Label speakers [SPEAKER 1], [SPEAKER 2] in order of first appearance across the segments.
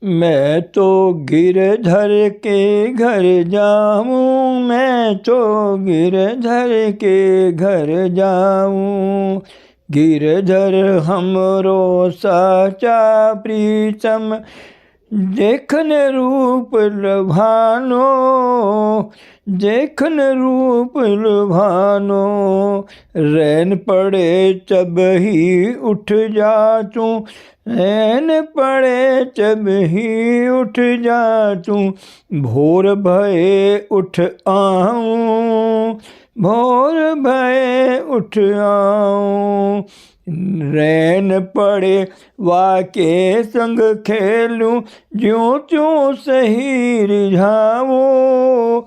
[SPEAKER 1] मैं तो गिरधर के घर जाऊं, मैं तो गिरधर के घर जाऊं। गिरधर हमरो साचा प्रीतम, देखन रूप लुभानो, देखन रूप लुभानो। रैन पड़े तब ही उठ जातू, रैन पड़े तब ही उठ जातू। भोर भये उठ आऊं, भोर भये उठ आऊं। रैन पड़े वाके संग खेलूं, ज्यों त्यों सही रिझाऊं,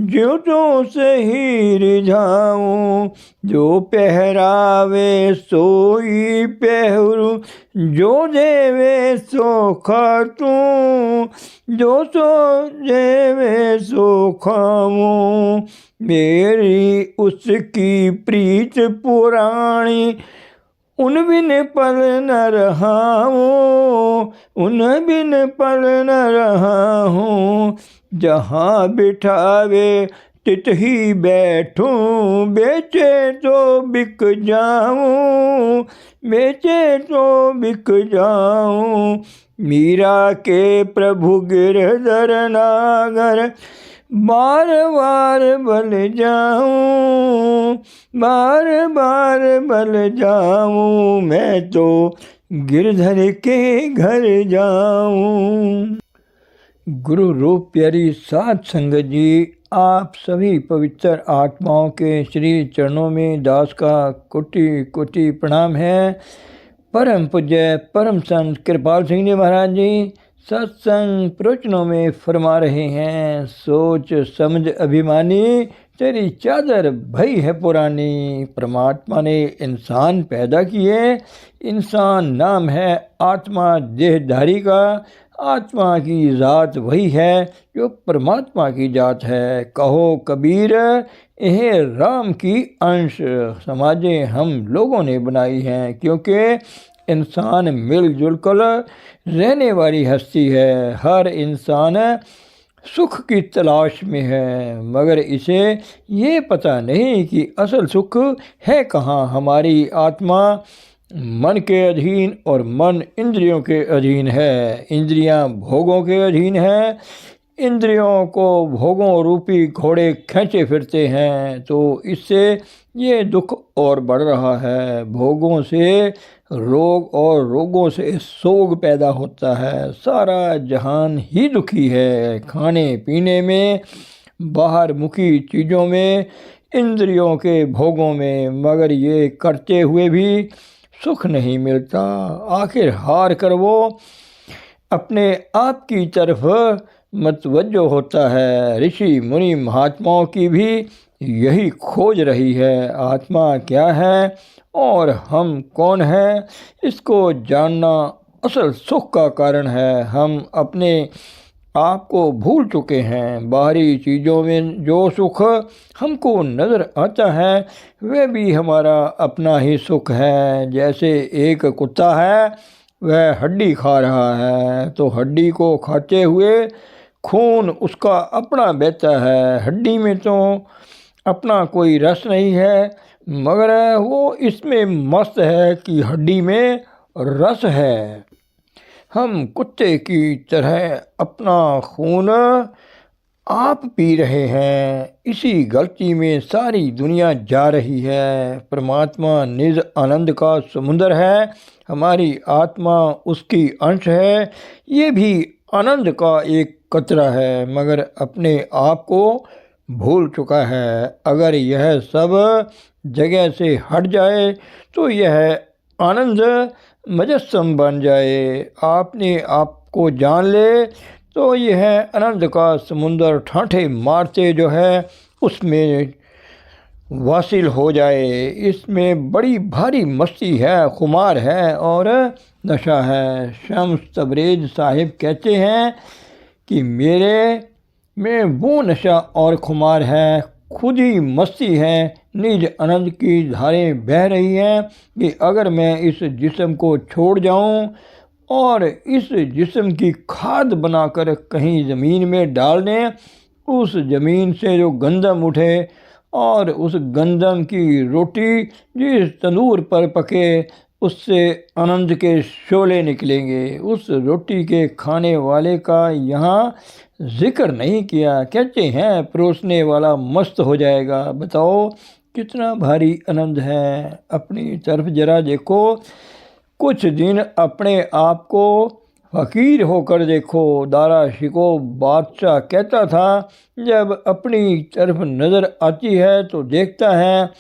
[SPEAKER 1] ज्यों त्यों सही रिझाऊं। जो पहरावे सोई पहरूं, जो देवे सो खातूं, जो सो देवे सो खाऊं। मेरी उसकी प्रीत पुराणी, उन बिन पल न रहाऊं, उन बिन पल न रहाऊं। जहाँ बिठावे तित ही बैठूं, बेचे तो बिक जाऊं, बेचे तो बिक जाऊं। मीरा के प्रभु गिरधर नागर, बार बार बल जाऊं, बार बार बल जाऊं। मैं तो गिरधर के घर जाऊं। गुरु रूप प्यारी साध संगत जी, आप सभी पवित्र आत्माओं के श्री चरणों में दास का कोटि कोटि प्रणाम है। परम पूज्य परम संत कृपाल सिंह जी महाराज जी सत्संग प्रवचनों में फरमा रहे हैं, सोच समझ अभिमानी तेरी चादर भई है पुरानी। परमात्मा ने इंसान पैदा किए, इंसान नाम है आत्मा देहधारी का। आत्मा की जात वही है जो परमात्मा की जात है। कहो कबीर यह राम की अंश समाजें हम लोगों ने बनाई हैं, क्योंकि इंसान मिलजुल कर रहने वाली हस्ती है। हर इंसान सुख की तलाश में है, मगर इसे ये पता नहीं कि असल सुख है कहाँ। हमारी आत्मा मन के अधीन और मन इंद्रियों के अधीन है, इंद्रियां भोगों के अधीन है। इंद्रियों को भोगों रूपी घोड़े खींचे फिरते हैं, तो इससे ये दुख और बढ़ रहा है। भोगों से रोग और रोगों से सोग पैदा होता है। सारा जहान ही दुखी है, खाने पीने में, बाहर मुखी चीज़ों में, इंद्रियों के भोगों में, मगर ये करते हुए भी सुख नहीं मिलता। आखिर हार कर वो अपने आप की तरफ मतवज्जो होता है। ऋषि मुनि महात्माओं की भी यही खोज रही है। आत्मा क्या है और हम कौन है, इसको जानना असल सुख का कारण है। हम अपने आप को भूल चुके हैं। बाहरी चीज़ों में जो सुख हमको नज़र आता है वह भी हमारा अपना ही सुख है। जैसे एक कुत्ता है, वह हड्डी खा रहा है, तो हड्डी को खाते हुए खून उसका अपना बहता है। हड्डी में तो अपना कोई रस नहीं है, मगर वो इसमें मस्त है कि हड्डी में रस है। हम कुत्ते की तरह अपना खून आप पी रहे हैं। इसी गलती में सारी दुनिया जा रही है। परमात्मा निज आनंद का समुद्र है, हमारी आत्मा उसकी अंश है। ये भी आनंद का एक कतरा है, मगर अपने आप को भूल चुका है। अगर यह सब जगह से हट जाए तो यह आनंद मुजस्सम बन जाए। आपने आप को जान ले तो यह आनंद का समुंदर ठाठे मारते जो है उसमें वासिल हो जाए। इसमें बड़ी भारी मस्ती है, खुमार है और नशा है। शम्स तबरेज साहिब कहते हैं कि मेरे में वो नशा और खुमार है, खुद ही मस्ती है। निज आनंद की धारें बह रही हैं कि अगर मैं इस जिस्म को छोड़ जाऊं और इस जिस्म की खाद बनाकर कहीं ज़मीन में डाल दें। उस ज़मीन से जो गंदम उठे और उस गंदम की रोटी जिस तंदूर पर पके उससे आनंद के शोले निकलेंगे। उस रोटी के खाने वाले का यहाँ जिक्र नहीं किया। कहते हैं परोसने वाला मस्त हो जाएगा। बताओ कितना भारी आनंद है। अपनी तरफ जरा देखो, कुछ दिन अपने आप को फ़कीर होकर देखो। दारा शिको बादशाह कहता था, जब अपनी तरफ नज़र आती है तो देखता है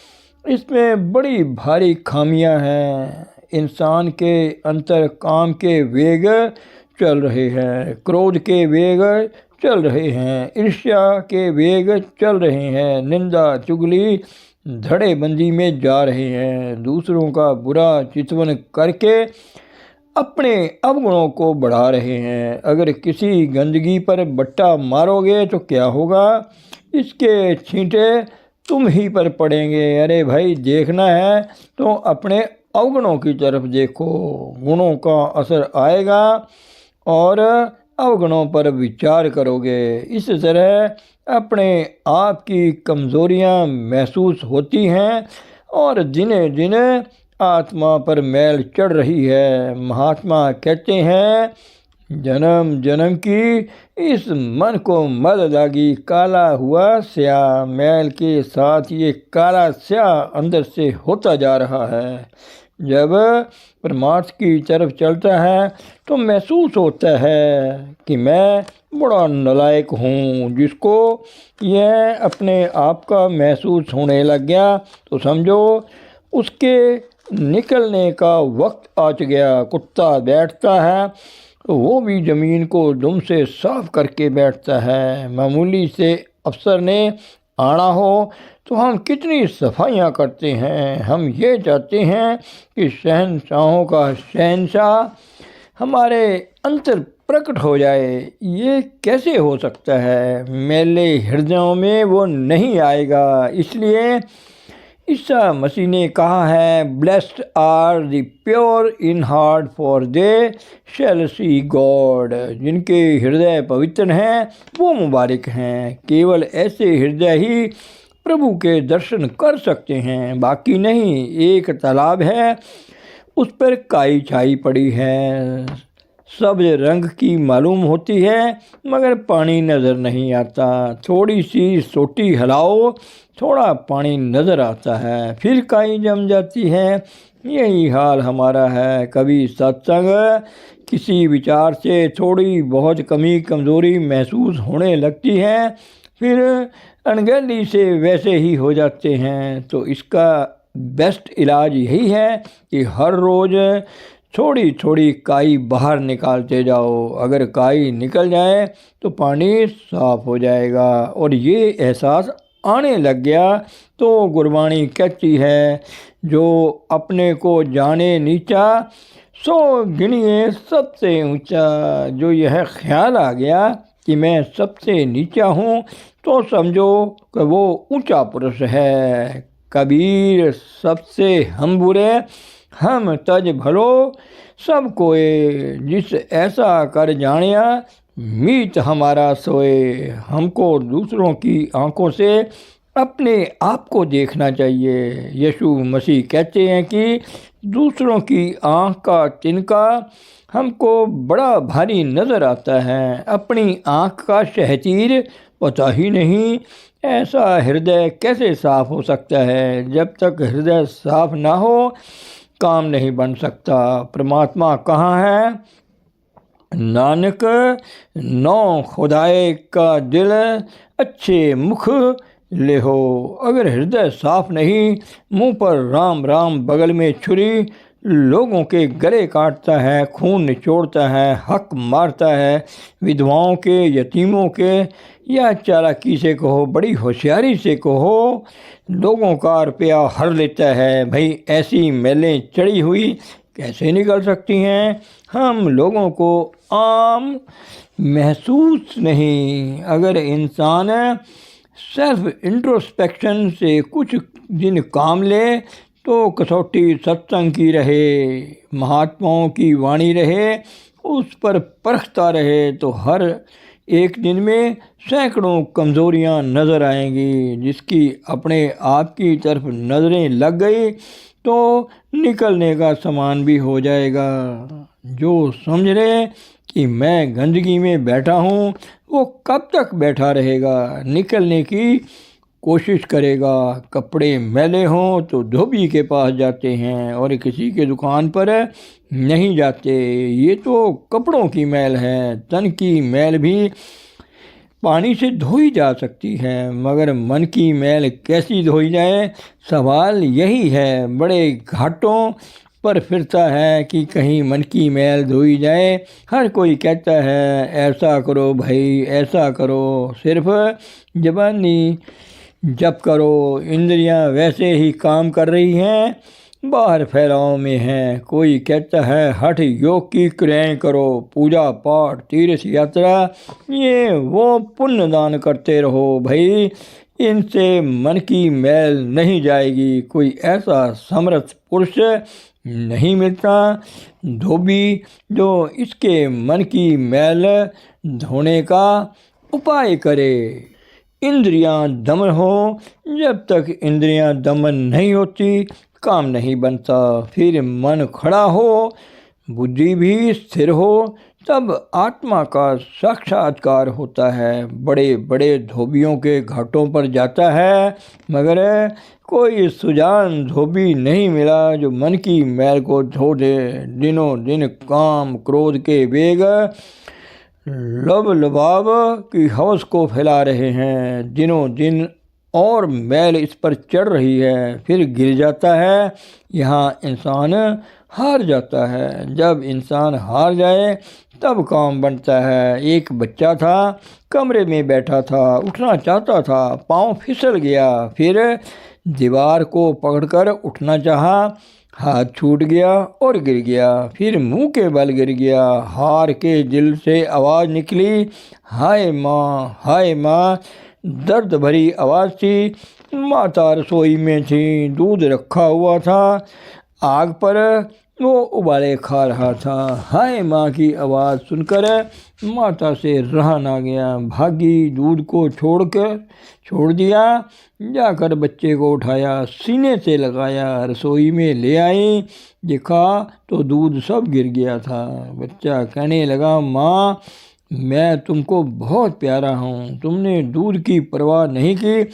[SPEAKER 1] इसमें बड़ी भारी खामियां हैं। इंसान के अंतर काम के वेग चल रहे हैं, क्रोध के वेग चल रहे हैं, ईर्ष्या के वेग चल रहे हैं, निंदा चुगली धड़ेबंदी में जा रहे हैं। दूसरों का बुरा चितवन करके अपने अवगुणों को बढ़ा रहे हैं। अगर किसी गंदगी पर बट्टा मारोगे तो क्या होगा? इसके छींटे तुम ही पर पड़ेंगे। अरे भाई, देखना है तो अपने अवगुणों की तरफ देखो। गुणों का असर आएगा और अवगुणों पर विचार करोगे। इस तरह अपने आप की कमज़ोरियाँ महसूस होती हैं और दिने दिने आत्मा पर मैल चढ़ रही है। महात्मा कहते हैं, जन्म जन्म की इस मन को मल लागी, काला हुआ स्याह। मैल के साथ ये काला स्याह अंदर से होता जा रहा है। जब परमार्थ की तरफ चलता है तो महसूस होता है कि मैं बड़ा नालायक हूँ। जिसको यह अपने आप का महसूस होने लग गया तो समझो उसके निकलने का वक्त आ गया। कुत्ता बैठता है तो वो भी ज़मीन को दुम से साफ करके बैठता है। मामूली से अफसर ने आना हो तो हम कितनी सफाइयाँ करते हैं। हम ये चाहते हैं कि शहंशाहों का शहंशाह हमारे अंतर प्रकट हो जाए। ये कैसे हो सकता है? मेले हृदयों में वो नहीं आएगा। इसलिए ईसा मसीह ने कहा है, blessed are the pure in heart for they shall see God. जिनके हृदय पवित्र हैं वो मुबारक हैं। केवल ऐसे हृदय ही प्रभु के दर्शन कर सकते हैं, बाकी नहीं। एक तालाब है, उस पर काई छाई पड़ी है, सब्ज रंग की मालूम होती है मगर पानी नज़र नहीं आता। थोड़ी सी सोटी हिलाओ, थोड़ा पानी नज़र आता है, फिर काई जम जाती है। यही हाल हमारा है। कभी सत्संग किसी विचार से थोड़ी बहुत कमी कमज़ोरी महसूस होने लगती है, फिर अनगहली से वैसे ही हो जाते हैं। तो इसका बेस्ट इलाज यही है कि हर रोज़ थोड़ी थोड़ी काई बाहर निकालते जाओ। अगर काई निकल जाए तो पानी साफ हो जाएगा। और ये एहसास आने लग गया तो गुरबाणी कहती है, जो अपने को जाने नीचा सो गिनिए सबसे ऊंचा। जो यह ख्याल आ गया कि मैं सबसे नीचा हूँ तो समझो कि वो ऊंचा पुरुष है। कबीर सबसे हम बुरे हम तज भलो सब कोए, जिस ऐसा कर जानिया मीत हमारा सोए। हमको दूसरों की आंखों से अपने आप को देखना चाहिए। यीशु मसीह कहते हैं कि दूसरों की आंख का तिनका हमको बड़ा भारी नज़र आता है, अपनी आंख का शहतीर पता ही नहीं। ऐसा हृदय कैसे साफ हो सकता है? जब तक हृदय साफ ना हो काम नहीं बन सकता। परमात्मा कहाँ है? नानक नौ खुदाए का दिल अच्छे मुख ले हो। अगर हृदय साफ नहीं, मुंह पर राम राम, बगल में छुरी, लोगों के गले काटता है, खून निचोड़ता है, हक मारता है, विधवाओं के, यतीमों के, या चालाकी से कहो, बड़ी होशियारी से कहो, लोगों का रुपया हर लेता है। भाई, ऐसी मैलें चढ़ी हुई कैसे निकल सकती हैं? हम लोगों को आम महसूस नहीं। अगर इंसान सेल्फ इंट्रोस्पेक्शन से कुछ दिन काम ले तो कसौटी सत्संग की रहे, महात्माओं की वाणी रहे, उस पर परखता रहे तो हर एक दिन में सैकड़ों कमज़ोरियां नज़र आएंगी। जिसकी अपने आप की तरफ नज़रें लग गई तो निकलने का सामान भी हो जाएगा। जो समझ रहे कि मैं गंदगी में बैठा हूँ वो कब तक बैठा रहेगा, निकलने की कोशिश करेगा। कपड़े मैले हों तो धोबी के पास जाते हैं और किसी के दुकान पर नहीं जाते। ये तो कपड़ों की मैल है, तन की मैल भी पानी से धोई जा सकती है, मगर मन की मैल कैसी धोई जाए, सवाल यही है। बड़े घाटों पर फिरता है कि कहीं मन की मैल धोई जाए। हर कोई कहता है ऐसा करो भाई, ऐसा करो, सिर्फ जबानी जब करो। इंद्रियां वैसे ही काम कर रही हैं, बाहर फैलाव में हैं। कोई कहता है हठ योग की क्रियाएं करो, पूजा पाठ तीर्थ यात्रा ये वो पुण्य दान करते रहो भाई, इनसे मन की मैल नहीं जाएगी। कोई ऐसा समर्थ पुरुष नहीं मिलता धोबी जो इसके मन की मैल धोने का उपाय करे। इंद्रियां दमन हो, जब तक इंद्रियां दमन नहीं होती काम नहीं बनता। फिर मन खड़ा हो, बुद्धि भी स्थिर हो, तब आत्मा का साक्षात्कार होता है। बड़े बड़े धोबियों के घाटों पर जाता है, मगर कोई सुजान धोबी नहीं मिला जो मन की मैल को धो दे। दिनों दिन काम क्रोध के वेग लब लबाब की हवस को फैला रहे हैं। दिनों दिन और मैल इस पर चढ़ रही है, फिर गिर जाता है। यहाँ इंसान हार जाता है। जब इंसान हार जाए तब काम बनता है। एक बच्चा था, कमरे में बैठा था, उठना चाहता था, पाँव फिसल गया। फिर दीवार को पकड़कर उठना चाहा, हाथ छूट गया और गिर गया। फिर मुंह के बल गिर गया। हार के दिल से आवाज़ निकली, हाय माँ, हाय माँ। दर्द भरी आवाज़ थी। माता रसोई में थी, दूध रखा हुआ था आग पर, वो उबाले खा रहा था। हाय माँ की आवाज़ सुनकर माता से रहा ना गया, भागी, दूध को छोड़ दिया। जाकर बच्चे को उठाया, सीने से लगाया, रसोई में ले आई, देखा तो दूध सब गिर गया था। बच्चा कहने लगा, माँ मैं तुमको बहुत प्यारा हूँ, तुमने दूध की परवाह नहीं की।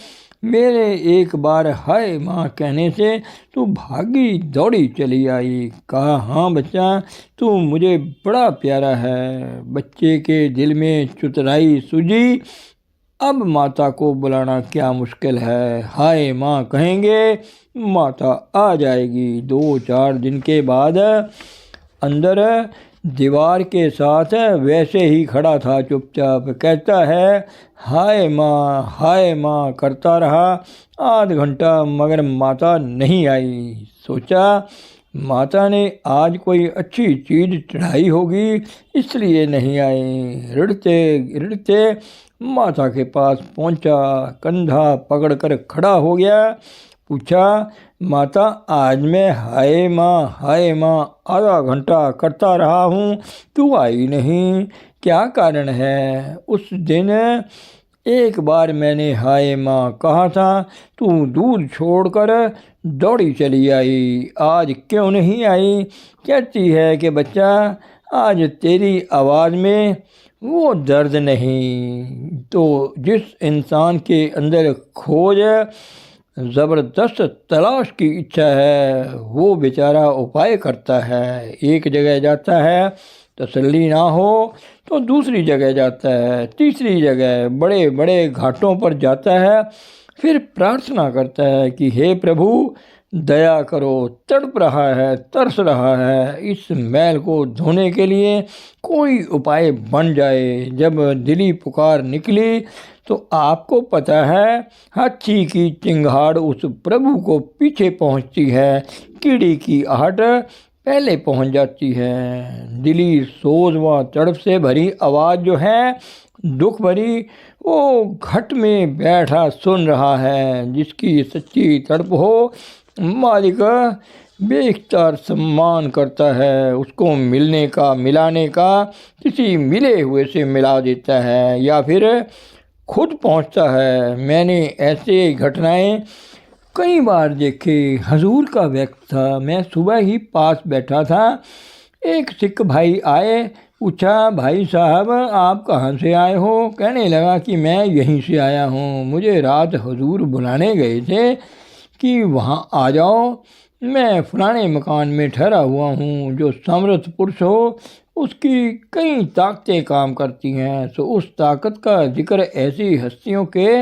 [SPEAKER 1] मेरे एक बार हाय माँ कहने से तू भागी दौड़ी चली आई। कहा, हाँ बच्चा तू मुझे बड़ा प्यारा है। बच्चे के दिल में चुतराई सूझी, अब माता को बुलाना क्या मुश्किल है। हाय माँ कहेंगे, माता आ जाएगी। 2-4 दिन के बाद अंदर दीवार के साथ वैसे ही खड़ा था, चुपचाप। कहता है हाय माँ करता रहा आध घंटा, मगर माता नहीं आई। सोचा माता ने आज कोई अच्छी चीज़ चढ़ाई होगी इसलिए नहीं आई। रिड़ते रिड़ते माता के पास पहुंचा, कंधा पकड़कर खड़ा हो गया। पूछा, माता आज मैं हाय माँ आधा घंटा करता रहा हूँ, तू आई नहीं, क्या कारण है? उस दिन एक बार मैंने हाय माँ कहा था, तू दूध छोड़कर दौड़ी चली आई, आज क्यों नहीं आई? कहती है कि बच्चा आज तेरी आवाज़ में वो दर्द नहीं। तो जिस इंसान के अंदर खोज ज़बरदस्त तलाश की इच्छा है वो बेचारा उपाय करता है। एक जगह जाता है, तसल्ली ना हो तो दूसरी जगह जाता है, तीसरी जगह, बड़े बड़े घाटों पर जाता है। फिर प्रार्थना करता है कि हे प्रभु दया करो, तड़प रहा है, तरस रहा है, इस मैल को धोने के लिए कोई उपाय बन जाए। जब दिली पुकार निकली तो आपको पता है हाथी की चिंगाड़ उस प्रभु को पीछे पहुंचती है, कीड़ी की आहट पहले पहुंच जाती है। दिली सोज व तड़प से भरी आवाज़ जो है दुख भरी, वो घट में बैठा सुन रहा है। जिसकी सच्ची तड़प हो मालिक बेख्तियार सम्मान करता है, उसको मिलने का मिलाने का किसी मिले हुए से मिला देता है या फिर खुद पहुंचता है। मैंने ऐसे घटनाएं कई बार देखे। हजूर का वक्त था, मैं सुबह ही पास बैठा था। एक सिख भाई आए, पूछा, भाई साहब आप कहाँ से आए हो? कहने लगा कि मैं यहीं से आया हूँ, मुझे रात हजूर बुलाने गए थे कि वहाँ आ जाओ। मैं फलाने मकान में ठहरा हुआ हूँ। जो समर्थ पुरुष हो उसकी कई ताकतें काम करती हैं, तो उस ताकत का जिक्र ऐसी हस्तियों के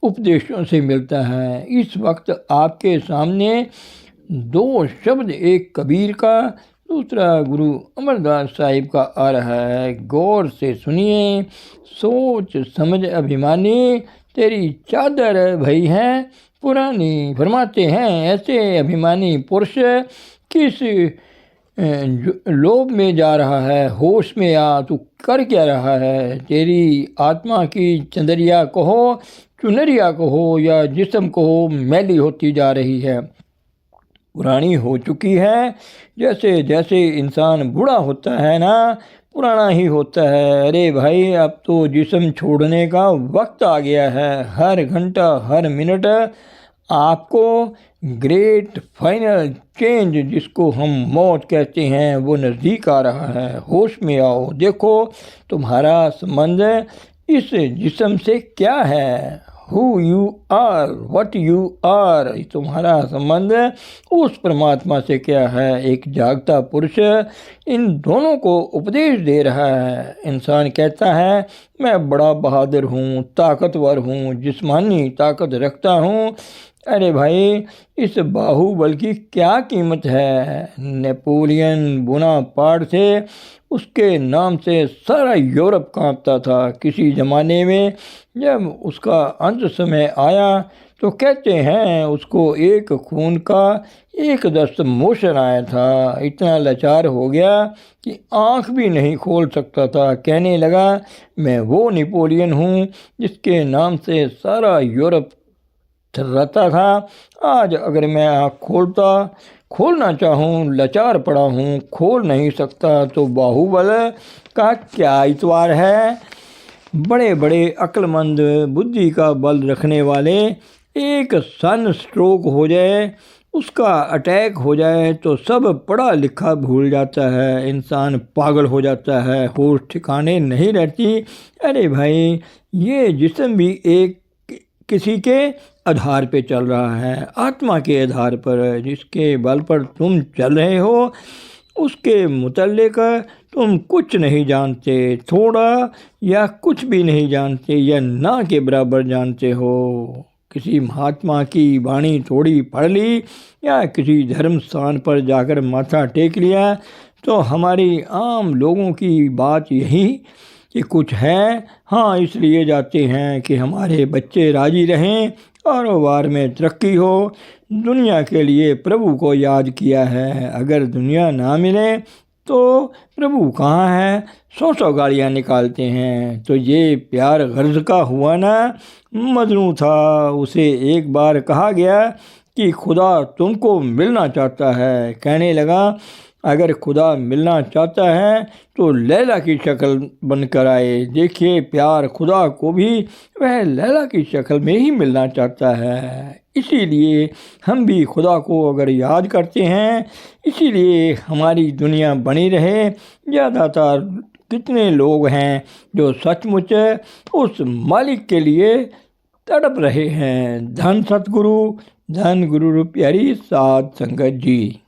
[SPEAKER 1] उपदेशों से मिलता है। इस वक्त आपके सामने दो शब्द, एक कबीर का, दूसरा गुरु अमरदास साहिब का आ रहा है। गौर से सुनिए, सोच समझ अभिमानी, तेरी चादर भई है पुरानी। फरमाते हैं ऐसे अभिमानी पुरुष किस लोभ में जा रहा है? होश में आ, तू कर क्या रहा है? तेरी आत्मा की चंदरिया कहो, चुनरिया कहो या जिस्म कहो, मैली होती जा रही है, पुरानी हो चुकी है। जैसे जैसे इंसान बूढ़ा होता है ना, पुराना ही होता है। अरे भाई, अब तो जिस्म छोड़ने का वक्त आ गया है। हर घंटा हर मिनट आपको ग्रेट फाइनल चेंज, जिसको हम मौत कहते हैं, वो नज़दीक आ रहा है। होश में आओ, देखो तुम्हारा संबंध इस जिस्म से क्या है। Who you are, what you are, तुम्हारा संबंध उस परमात्मा से क्या है। एक जागता पुरुष इन दोनों को उपदेश दे रहा है। इंसान कहता है मैं बड़ा बहादुर हूँ, ताकतवर हूँ, जिस्मानी ताकत रखता हूँ। अरे भाई, इस बाहुबल की क्या कीमत है? नेपोलियन बोनापार्ट थे, उसके नाम से सारा यूरोप कांपता था। किसी ज़माने में जब उसका अंत समय आया तो कहते हैं उसको एक खून का एक दस्त मोशन आया था। इतना लाचार हो गया कि आँख भी नहीं खोल सकता था। कहने लगा मैं वो नेपोलियन हूँ जिसके नाम से सारा यूरोप रहता था। आज अगर मैं आँख खोलना चाहूँ, लाचार पड़ा हूँ, खोल नहीं सकता, तो बाहुबल का क्या इतवार है। बड़े बड़े अक्लमंद, बुद्धि का बल रखने वाले, एक सन स्ट्रोक हो जाए, उसका अटैक हो जाए तो सब पढ़ा लिखा भूल जाता है, इंसान पागल हो जाता है, होश ठिकाने नहीं रहती। अरे भाई, ये जिस्म भी एक किसी के आधार पे चल रहा है, आत्मा के आधार पर। जिसके बल पर तुम चल रहे हो उसके मुतल्लिक तुम कुछ नहीं जानते, थोड़ा या कुछ भी नहीं जानते, या ना के बराबर जानते हो। किसी महात्मा की वाणी थोड़ी पढ़ ली या किसी धर्म स्थान पर जाकर माथा टेक लिया तो हमारी आम लोगों की बात यही कि कुछ है, हाँ इसलिए जाते हैं कि हमारे बच्चे राजी रहें, कारोबार में तरक्की हो, दुनिया के लिए प्रभु को याद किया है। अगर दुनिया ना मिले तो प्रभु कहाँ है? 100 गालियाँ निकालते हैं। तो ये प्यार गर्ज का हुआ ना। मजनू था, उसे एक बार कहा गया कि खुदा तुमको मिलना चाहता है। कहने लगा अगर खुदा मिलना चाहता है तो लैला की शक्ल बनकर आए। देखिए, प्यार खुदा को भी वह लैला की शक्ल में ही मिलना चाहता है। इसीलिए हम भी खुदा को अगर याद करते हैं, इसीलिए हमारी दुनिया बनी रहे। ज़्यादातर कितने लोग हैं जो सचमुच उस मालिक के लिए तड़प रहे हैं। धन सतगुरु, धन गुरु प्यारी साध संगत जी।